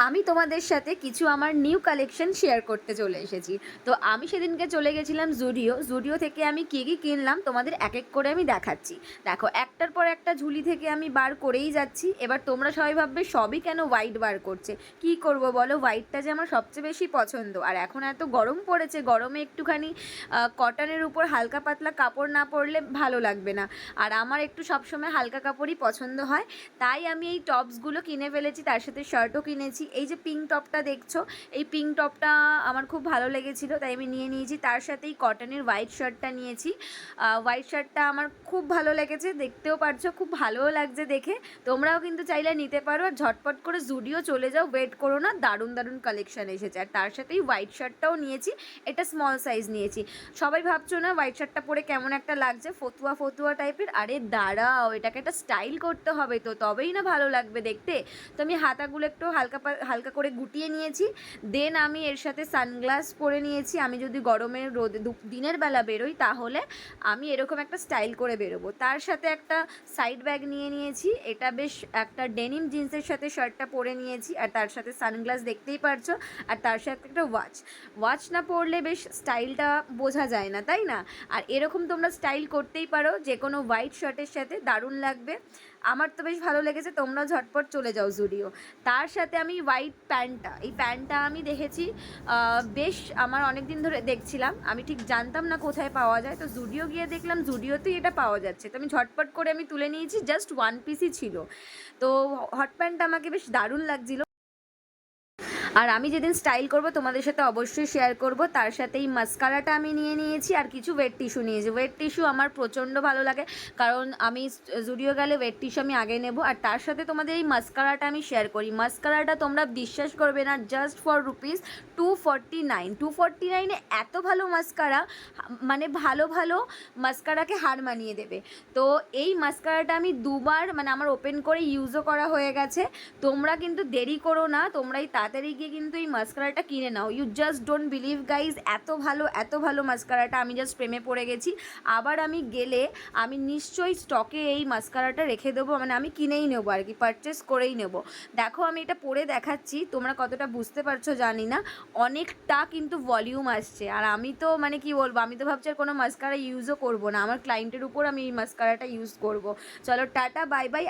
আমি তোমাদের সাথে কিছু আমার নিউ কালেকশন শেয়ার করতে চলে এসেছি। তো আমি সেদিনকে চলে গেছিলাম জুডিও থেকে আমি কী কী কিনলাম তোমাদের এক এক করে আমি দেখাচ্ছি। দেখো, একটার পর একটা ঝুলি থেকে আমি বার করেই যাচ্ছি। এবার তোমরা সবাই ভাববে সবই কেন হোয়াইট বার করছে, কি করব বলো, হোয়াইটটা যে আমার সবচেয়ে বেশি পছন্দ। আর এখন এত গরম পড়েছে, গরমে একটুখানি কটনের উপর হালকা পাতলা কাপড় না পরলে ভালো লাগবে না। আর আমার একটু সবসময় হালকা কাপড়ই পছন্দ হয়, তাই আমি এই টপসগুলো কিনে ফেলেছি, তার সাথে শার্টও কিনেছি। এই যে পিঙ্ক টপটা দেখছো, এই পিঙ্ক টপটা আমার খুব ভালো লেগেছিল, তাই আমি নিয়ে নিয়েছি। তার সাথেই কটনের হোয়াইট শার্টটা নিয়েছি। হোয়াইট শার্টটা আমার খুব ভালো লেগেছে, দেখতেও পারছো খুব ভালোও লাগছে দেখে। তোমরাও কিন্তু চাইলে নিতে পারো, আর ঝটপট করে জুডিও চলে যাও, ওয়েট করো না, দারুণ দারুণ কালেকশান এসেছে। আর তার সাথেই হোয়াইট শার্টটাও নিয়েছি, এটা স্মল সাইজ নিয়েছি। সবাই ভাবছো না হোয়াইট শার্টটা পরে কেমন একটা লাগছে, ফতুয়া ফতুয়া টাইপের? আরে দাঁড়াও, এটাকে একটা স্টাইল করতে হবে, তো তবেই না ভালো লাগবে দেখতে। তো আমি হাতাগুলো একটু হালকা করে গুটিয়ে নিয়েছি। দেন আমি এর সাথে সানগ্লাস পরে নিয়েছি। আমি যদি গরমের রোদে দিনের বেলা বেরোই, তাহলে আমি এরকম একটা স্টাইল করে বেরোবো। তার সাথে একটা সাইড ব্যাগ নিয়ে নিয়েছি, এটা বেশ একটা ডেনিম জিন্সের সাথে শার্টটা পরে নিয়েছি। আর তার সাথে সানগ্লাস দেখতেই পারছো, আর তার সাথে একটা ওয়াচ না পরলে বেশ স্টাইলটা বোঝা যায় না, তাই না? আর এরকম তোমরা স্টাইল করতেই পারো যে কোনো হোয়াইট শার্টের সাথে, দারুণ লাগবে। আমার তো বেশ ভালো লেগেছে, তোমরা ঝটপট চলে যাও জুডিও। তার সাথে আমি হোয়াইট প্যান্টটা, এই প্যান্টটা আমি দেখেছি বেশ, আমার অনেক দিন ধরে দেখছিলাম, আমি ঠিক জানতাম না কোথায় পাওয়া যায়, তো জুডিও গিয়ে দেখলাম জুডিওতেই এটা পাওয়া যাচ্ছে। তো আমি ঝটপট করে আমি তুলে নিয়েছি, জাস্ট ওয়ান পিসই ছিল। তো হট প্যান্টটা আমাকে বেশ দারুণ লাগছিল। আর আমি যেদিন স্টাইল করব তোমাদের সাথে অবশ্যই শেয়ার করব। তার সাথে এই মাস্কারাটা আমি নিয়ে নিয়েছি, আর কিছু ওয়েট টিস্যু নিয়েছি। ওয়েট টিস্যু আমার প্রচণ্ড ভালো লাগে, কারণ আমি জুডিও গেলে ওয়েট টিস্যু আমি আগে নেব। আর তার সাথে তোমাদের এই মাস্কারাটা আমি শেয়ার করি। মাস্কারাটা তোমরা বিশ্বাস করবে না, জাস্ট ফর রুপিস 249। 249-এ এত ভালো মাস্কারা, মানে ভালো ভালো মাস্কারাকে হার মানিয়ে দেবে। তো এই মাস্কারাটা আমি দুবার, মানে আমার ওপেন করে ইউজও করা হয়ে গেছে। তোমরা কিন্তু দেরি করো না, তোমরাই তাড়াতাড়ি গিয়ে কিন্তু এই মাস্কারাটা কিনে নাও। You just don't believe guys, এত ভালো মাস্কারাটা, আমি জাস্ট প্রেমে পড়ে গেছি। আবার আমি গেলে আমি নিশ্চয়ই স্টকে এই মাস্কারাটা রেখে দেবো, মানে আমি কিনেই নেবো আর কি, পারচেস করেই নেবো। দেখো আমি এটা পরে দেখাচ্ছি, তোমরা কতটা বুঝতে পারছো জানি না, অনেকটা কিন্তু ভলিউম আসছে। আর আমি তো মানে কি বলবো, আমি তো ভাবছি আর কোনো মাস্কারা ইউজও করবো না, আমার ক্লায়েন্টের উপর আমি এই মাস্কারাটা ইউজ করবো। চলো টাটা, বাই বাই।